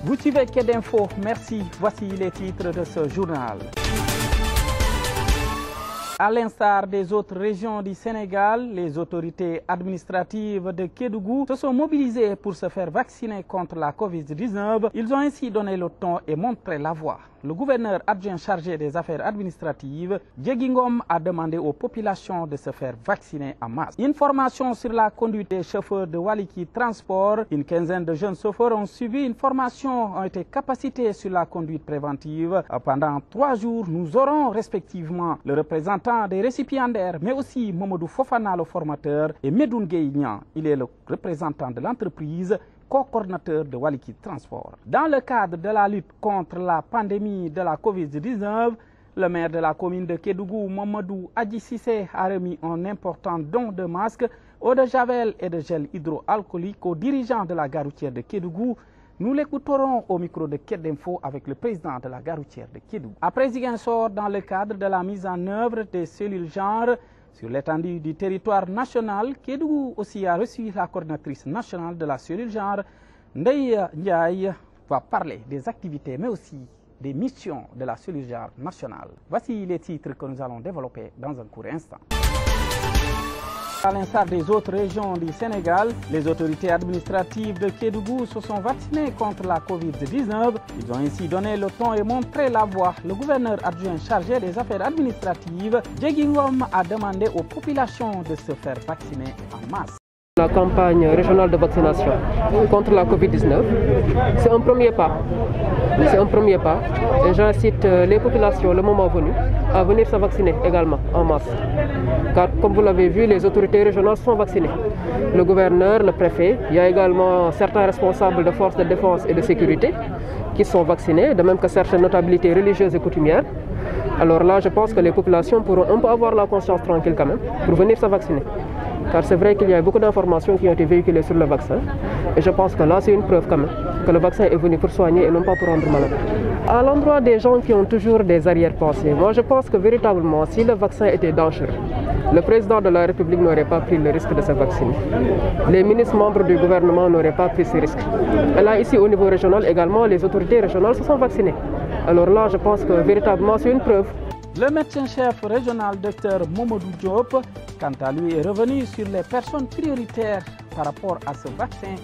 Vous suivez Quai d'Info, merci. Voici les titres de ce journal. À l'instar des autres régions du Sénégal, les autorités administratives de Kédougou se sont mobilisées pour se faire vacciner contre la Covid-19. Ils ont ainsi donné le ton et montré la voie. Le gouverneur adjoint chargé des affaires administratives, Diegui Ngom, a demandé aux populations de se faire vacciner en masse. Une formation sur la conduite des chauffeurs de Waliki Transport. Une quinzaine de jeunes chauffeurs ont suivi une formation, ont été capacités sur la conduite préventive. Pendant 3 jours, nous aurons respectivement le représentant des récipiendaires, mais aussi Mamadou Fofana, le formateur, et Medoun Gueye-Nian. Il est le représentant de l'entreprise, co-coordinateur de Waliki Transport. Dans le cadre de la lutte contre la pandémie de la Covid-19, le maire de la commune de Kédougou, Mamadou Adji Cissé, a remis un important don de masques, eau de javel et de gel hydroalcoolique aux dirigeants de la gare routière de Kédougou. Nous l'écouterons au micro de Quai d'Info avec le président de la gare routière de Kédougou. Après Ziguinchor, dans le cadre de la mise en œuvre des cellules genre sur l'étendue du territoire national, Kédougou aussi a reçu la coordinatrice nationale de la cellule genre. Ndeye Ndiaye va parler des activités mais aussi des missions de la cellule genre nationale. Voici les titres que nous allons développer dans un court instant. À l'instar des autres régions du Sénégal, les autorités administratives de Kédougou se sont vaccinées contre la Covid-19. Ils ont ainsi donné le ton et montré la voie. Le gouverneur adjoint chargé des affaires administratives, Diegui Ngom, a demandé aux populations de se faire vacciner en masse. La campagne régionale de vaccination contre la Covid-19, c'est un premier pas. C'est un premier pas et j'incite les populations, le moment venu, à venir se vacciner également en masse. Car comme vous l'avez vu, les autorités régionales sont vaccinées. Le gouverneur, le préfet, il y a également certains responsables de forces de défense et de sécurité qui sont vaccinés, de même que certaines notabilités religieuses et coutumières. Alors là, je pense que les populations pourront un peu avoir la conscience tranquille quand même pour venir se vacciner. Car c'est vrai qu'il y a beaucoup d'informations qui ont été véhiculées sur le vaccin. Et je pense que là, c'est une preuve quand même que le vaccin est venu pour soigner et non pas pour rendre malade. À l'endroit des gens qui ont toujours des arrière-pensées, moi je pense que véritablement, si le vaccin était dangereux, le président de la République n'aurait pas pris le risque de se vacciner. Les ministres membres du gouvernement n'auraient pas pris ce risque. Et là, ici au niveau régional également, les autorités régionales se sont vaccinées. Alors là, je pense que véritablement, c'est une preuve. Le médecin-chef régional, Dr Mamadou Diop, quant à lui, est revenu sur les personnes prioritaires par rapport à ce vaccin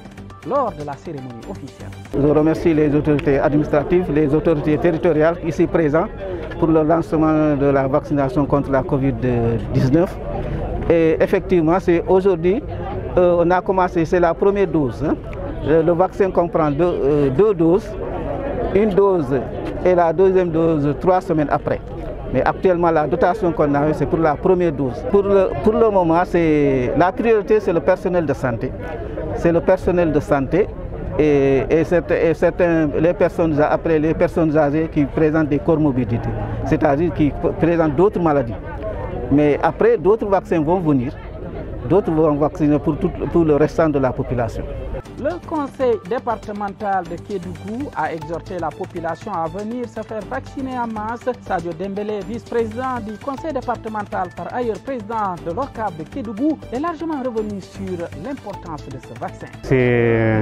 lors de la cérémonie officielle. Je remercie les autorités administratives, les autorités territoriales ici présentes pour le lancement de la vaccination contre la Covid-19. Et effectivement, c'est aujourd'hui, on a commencé, c'est la première dose. Le vaccin comprend deux doses, une dose et la deuxième dose 3 semaines après. Mais actuellement, la dotation qu'on a, c'est pour la première dose. Pour le moment, la priorité, c'est le personnel de santé. C'est le personnel de santé et les personnes âgées qui présentent des comorbidités, c'est-à-dire qui présentent d'autres maladies. Mais après, d'autres vaccins vont venir, d'autres vont vacciner pour le restant de la population. Le conseil départemental de Kédougou a exhorté la population à venir se faire vacciner en masse. Sadio Dembélé, vice-président du conseil départemental, par ailleurs président de l'ORCAV de Kédougou, est largement revenu sur l'importance de ce vaccin. C'est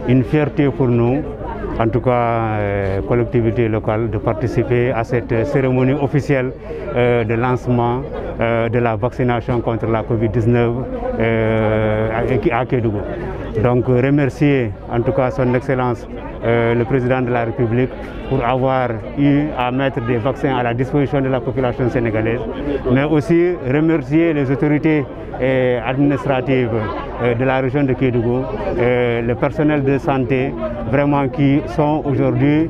une fierté pour nous, en tout cas collectivité locale, de participer à cette cérémonie officielle de lancement de la vaccination contre la Covid-19 à Kédougou. Donc remercier en tout cas son Excellence le Président de la République pour avoir eu à mettre des vaccins à la disposition de la population sénégalaise, mais aussi remercier les autorités administratives de la région de Kédougou, le personnel de santé vraiment qui sont aujourd'hui,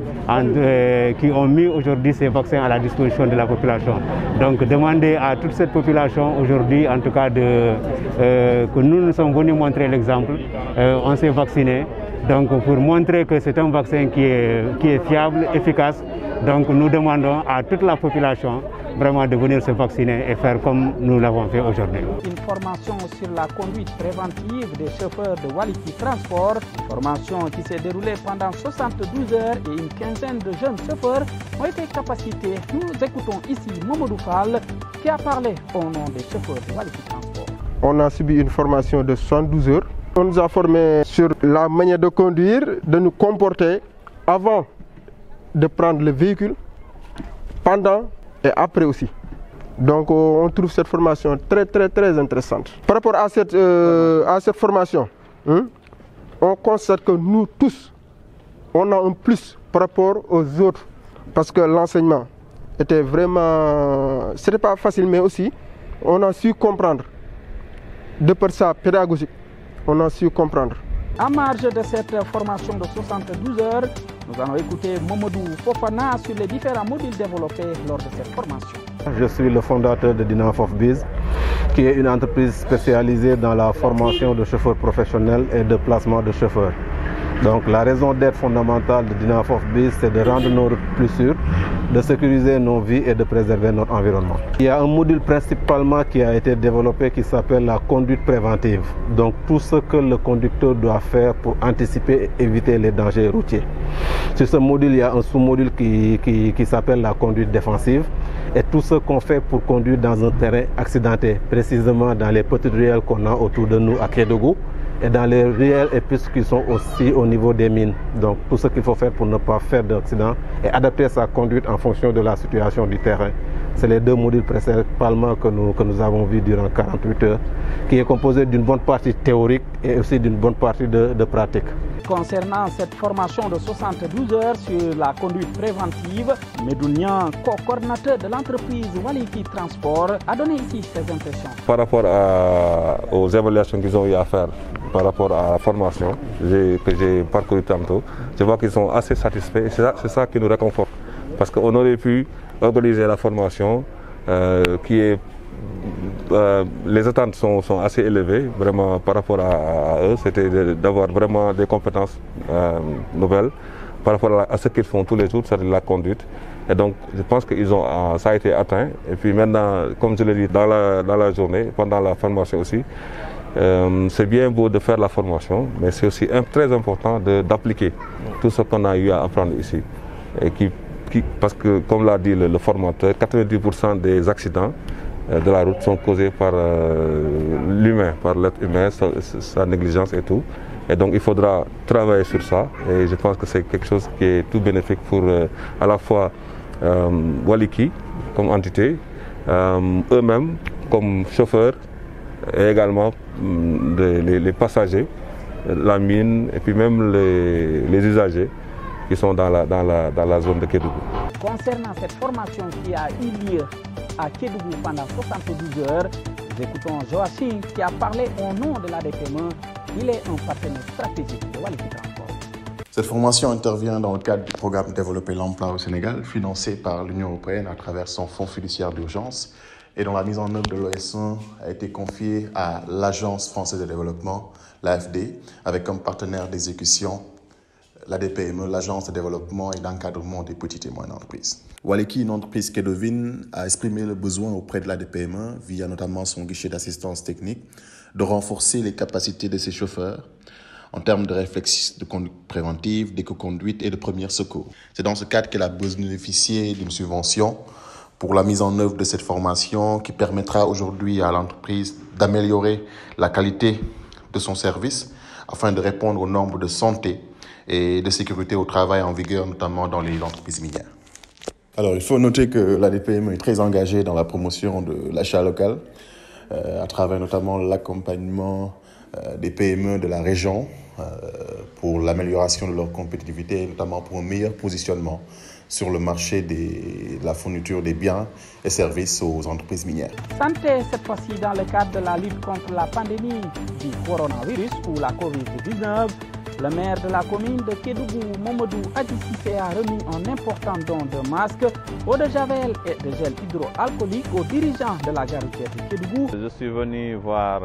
qui ont mis aujourd'hui ces vaccins à la disposition de la population. Donc demander à toute cette population aujourd'hui, en tout cas, que nous sommes venus montrer l'exemple. On s'est vacciné, donc pour montrer que c'est un vaccin qui est fiable, efficace. Donc nous demandons à toute la population vraiment de venir se vacciner et faire comme nous l'avons fait aujourd'hui. Une formation sur la conduite préventive des chauffeurs de Waliki Transport, formation qui s'est déroulée pendant 72 heures et une quinzaine de jeunes chauffeurs ont été capacités. Nous écoutons ici Mamadou Fall qui a parlé au nom des chauffeurs de Waliki Transport. On a subi une formation de 72 heures. On nous a formés sur la manière de conduire, de nous comporter avant de prendre le véhicule, pendant et après aussi. Donc on trouve cette formation très intéressante. Par rapport à cette formation, on constate que nous tous, on a un plus par rapport aux autres. Parce que l'enseignement était vraiment... C'était pas facile, mais aussi on a su comprendre. De par sa pédagogique, on a su comprendre. En marge de cette formation de 72 heures, nous allons écouter Momodou Fofana sur les différents modules développés lors de cette formation. Je suis le fondateur de Dynafofbiz, qui est une entreprise spécialisée dans la formation de chauffeurs professionnels et de placement de chauffeurs. Donc la raison d'être fondamentale de Dynafofbiz, c'est de rendre nos routes plus sûres, de sécuriser nos vies et de préserver notre environnement. Il y a un module principalement qui a été développé qui s'appelle la conduite préventive. Donc tout ce que le conducteur doit faire pour anticiper et éviter les dangers routiers. Sur ce module, il y a un sous-module qui s'appelle la conduite défensive. Et tout ce qu'on fait pour conduire dans un terrain accidenté, précisément dans les petites ruelles qu'on a autour de nous à Kédougou, et dans les ruelles et pistes qui sont aussi au niveau des mines. Donc tout ce qu'il faut faire pour ne pas faire d'accident et adapter sa conduite en fonction de la situation du terrain. C'est les deux modules principalement que nous avons vus durant 48 heures, qui est composé d'une bonne partie théorique et aussi d'une bonne partie de pratique. Concernant cette formation de 72 heures sur la conduite préventive, Medounian, co-coordinateur de l'entreprise Waliki Transport, a donné ici ses impressions. Par rapport aux évaluations qu'ils ont eu à faire par rapport à la formation que j'ai parcouru tantôt, je vois qu'ils sont assez satisfaits et c'est ça qui nous réconforte. Parce qu'on aurait pu organiser la formation les attentes sont assez élevées, vraiment par rapport à eux, c'était d'avoir vraiment des compétences nouvelles par rapport à ce qu'ils font tous les jours, c'est-à-dire la conduite. Et donc je pense que ça a été atteint. Et puis maintenant, comme je l'ai dit, dans la journée, pendant la formation aussi, c'est bien beau de faire la formation, mais c'est aussi très important d'appliquer tout ce qu'on a eu à apprendre ici. Et parce que, comme l'a dit le formateur, 90% des accidents de la route sont causés par l'humain, par l'être humain, sa négligence et tout. Et donc il faudra travailler sur ça. Et je pense que c'est quelque chose qui est tout bénéfique pour à la fois Waliki comme entité, eux-mêmes comme chauffeurs, et également les passagers, la mine et puis même les usagers qui sont dans la zone de Kédougou. Concernant cette formation qui a eu lieu à Kédougou pendant 72 heures, nous écoutons Joachim qui a parlé au nom de l'ADPME. Il est un partenaire stratégique de Waliki Transport. Cette formation intervient dans le cadre du programme Développer l'emploi au Sénégal, financé par l'Union européenne à travers son fonds fiduciaire d'urgence, et dont la mise en œuvre de l'OS1 a été confiée à l'Agence française de développement, l'AFD, avec comme partenaire d'exécution l'ADPME, l'Agence de développement et d'encadrement des petites et moyennes entreprises. Waliki, une entreprise kédovine, a exprimé le besoin auprès de l'ADPME, via notamment son guichet d'assistance technique, de renforcer les capacités de ses chauffeurs en termes de réflexes de conduite préventive, d'éco-conduite et de premiers secours. C'est dans ce cadre qu'elle a bénéficié d'une subvention pour la mise en œuvre de cette formation qui permettra aujourd'hui à l'entreprise d'améliorer la qualité de son service afin de répondre aux normes de santé et de sécurité au travail en vigueur, notamment dans les entreprises minières. Alors, il faut noter que l'ADPME est très engagée dans la promotion de l'achat local, à travers notamment l'accompagnement des PME de la région pour l'amélioration de leur compétitivité, notamment pour un meilleur positionnement sur le marché de la fourniture des biens et services aux entreprises minières. Santé, cette fois-ci dans le cadre de la lutte contre la pandémie du coronavirus ou la Covid-19, le maire de la commune de Kédougou, Momodou Adississé, a remis un important don de masques, eau de javel et de gel hydroalcoolique aux dirigeants de la gare routière de Kédougou. Je suis venu voir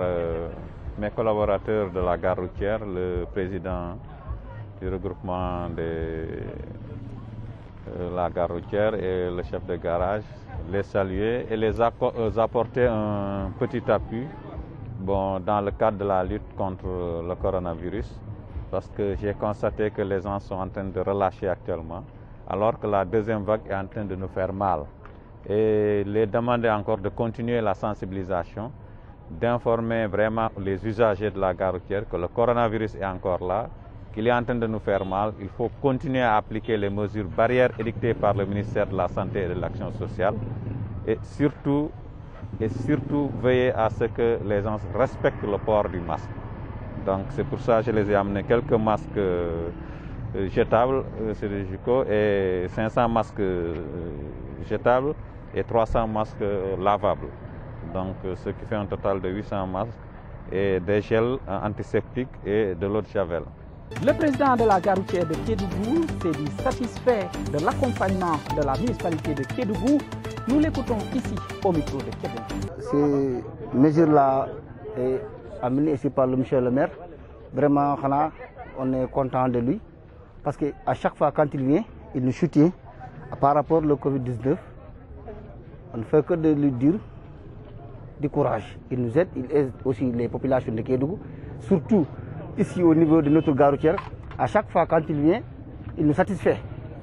mes collaborateurs de la gare routière, le président du regroupement de la gare routière et le chef de garage, les saluer et les apporter un petit appui dans le cadre de la lutte contre le coronavirus. Parce que j'ai constaté que les gens sont en train de relâcher actuellement, alors que la deuxième vague est en train de nous faire mal. Et les demander encore de continuer la sensibilisation, d'informer vraiment les usagers de la gare routière que le coronavirus est encore là qu'il est en train de nous faire mal, il faut continuer à appliquer les mesures barrières édictées par le ministère de la Santé et de l'Action sociale et surtout veiller à ce que les gens respectent le port du masque. Donc c'est pour ça que je les ai amené quelques masques jetables, c'est des JICO, et 500 masques jetables et 300 masques lavables. Donc ce qui fait un total de 800 masques et des gels antiseptiques et de l'eau de javel. Le président de la gare routière de Kédougou s'est dit satisfait de l'accompagnement de la municipalité de Kédougou. Nous l'écoutons ici au micro de Kédougou. Ces mesures-là est amenées ici par le monsieur le maire. Vraiment, on est content de lui parce qu'à chaque fois quand il vient, il nous soutient par rapport au Covid-19. On ne fait que de lui dire du courage. Il nous aide, il aide aussi les populations de Kédougou, surtout ici au niveau de notre gare routière. À chaque fois quand il vient, il nous satisfait.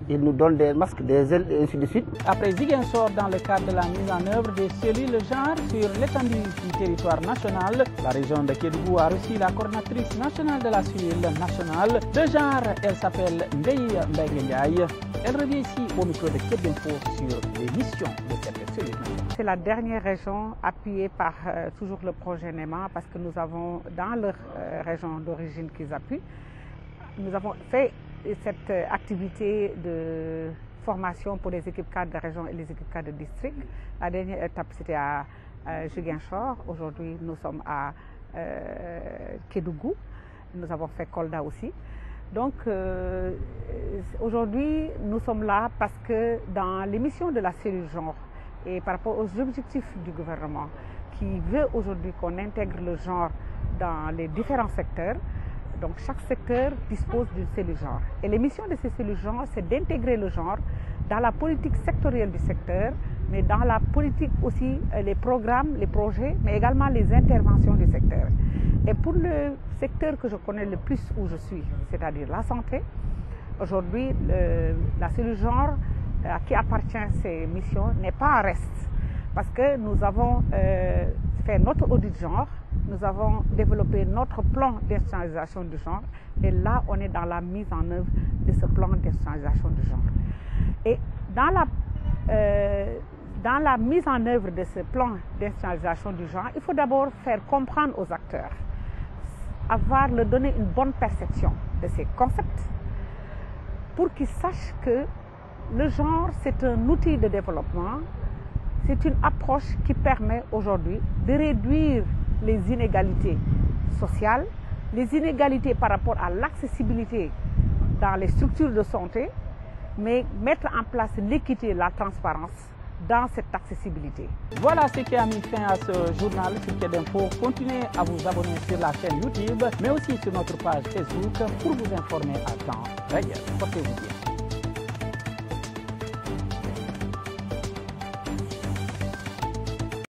Il nous donne des masques, des ailes et ainsi de suite. Après Ziguinchor, dans le cadre de la mise en œuvre des cellules genre sur l'étendue du territoire national, la région de Kédougou a reçu la coordinatrice nationale de la cellule nationale de genre. Elle s'appelle Ndeye Mbengue. Elle revient ici au micro de Kédinfo sur les missions de cette cellule. C'est la dernière région appuyée par toujours le projet NEMA parce que nous avons dans leur région d'origine qu'ils appuient, nous avons fait cette activité de formation pour les équipes cadres de région et les équipes cadres de district. La dernière étape, c'était à Ziguinchor. Aujourd'hui, nous sommes à Kédougou. Nous avons fait Kolda aussi. Donc, aujourd'hui, nous sommes là parce que dans l'émission de la cellule genre et par rapport aux objectifs du gouvernement qui veut aujourd'hui qu'on intègre le genre dans les différents secteurs, donc chaque secteur dispose d'une cellule genre. Et les missions de ces cellules genre, c'est d'intégrer le genre dans la politique sectorielle du secteur, mais dans la politique aussi, les programmes, les projets, mais également les interventions du secteur. Et pour le secteur que je connais le plus où je suis, c'est-à-dire la santé, aujourd'hui, la cellule genre à qui appartient ces missions n'est pas en reste. Parce que nous avons fait notre audit genre, nous avons développé notre plan d'institutionnalisation du genre et là on est dans la mise en œuvre de ce plan d'institutionnalisation du genre. Et dans la mise en œuvre de ce plan d'institutionnalisation du genre, il faut d'abord faire comprendre aux acteurs, leur donner une bonne perception de ces concepts pour qu'ils sachent que le genre c'est un outil de développement, c'est une approche qui permet aujourd'hui de réduire les inégalités sociales, les inégalités par rapport à l'accessibilité dans les structures de santé, mais mettre en place l'équité et la transparence dans cette accessibilité. Voilà ce qui a mis fin à ce journal sur Kédinfo. Continuez à vous abonner sur la chaîne YouTube, mais aussi sur notre page Facebook pour vous informer à temps réel. Portez-vous bien.